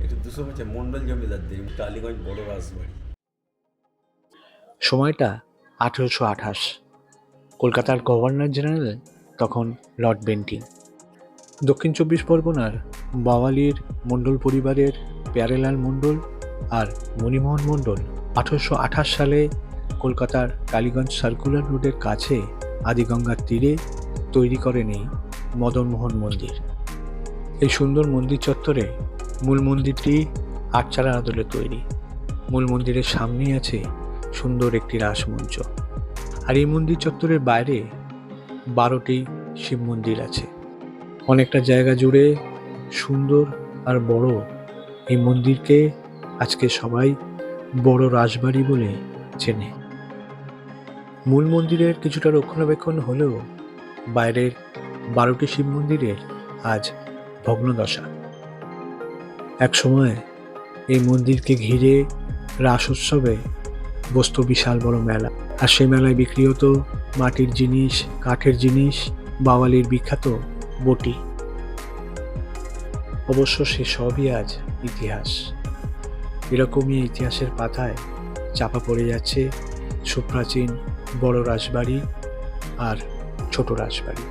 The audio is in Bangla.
এটা 200 বছর মন্ডল জমিদারদের টালিগঞ্জ বড় রাজবাড়ি। সময়টা 1828। কলকাতার গভর্নর জেনারেল তখন লর্ড বেন্টিং। দক্ষিণ চব্বিশ পরগনার বাওয়ালির মণ্ডল পরিবারের প্যারেলাল মণ্ডল আর মণিমোহন মণ্ডল 1828 সালে কলকাতার কালীগঞ্জ সার্কুলার রোডের কাছে আদিগঙ্গার তীরে তৈরি করেন এই মদনমোহন মন্দির। এই সুন্দর মন্দির চত্বরে মূল মন্দিরটি আটচালার আদলে তৈরি। মূল মন্দিরের সামনেই আছে সুন্দর একটি রাসমঞ্চ। আর এই মন্দির চত্বরের বাইরে 12টি শিব মন্দির আছে। অনেকটা জায়গা জুড়ে সুন্দর আর বড় এই মন্দিরকে আজকে সবাই বড় রাজবাড়ি বলে চেনে। মূল মন্দিরের কিছুটা রক্ষণাবেক্ষণ হলেও বাইরের 12টি শিব মন্দিরের আজ ভগ্নদশা। একসময় এই মন্দিরকে ঘিরে রাস উৎসবে বসত বিশাল বড় মেলা, আর সেই মেলায় বিক্রি হতো মাটির জিনিস, কাঠের জিনিস, বাওয়ালির বিখ্যাত বটি। অবশ্য সে সবই আজ ইতিহাস। এরকমই ইতিহাসের পাতায় চাপা পড়ে যাচ্ছে সুপ্রাচীন বড় রাজবাড়ি আর ছোট রাজবাড়ি।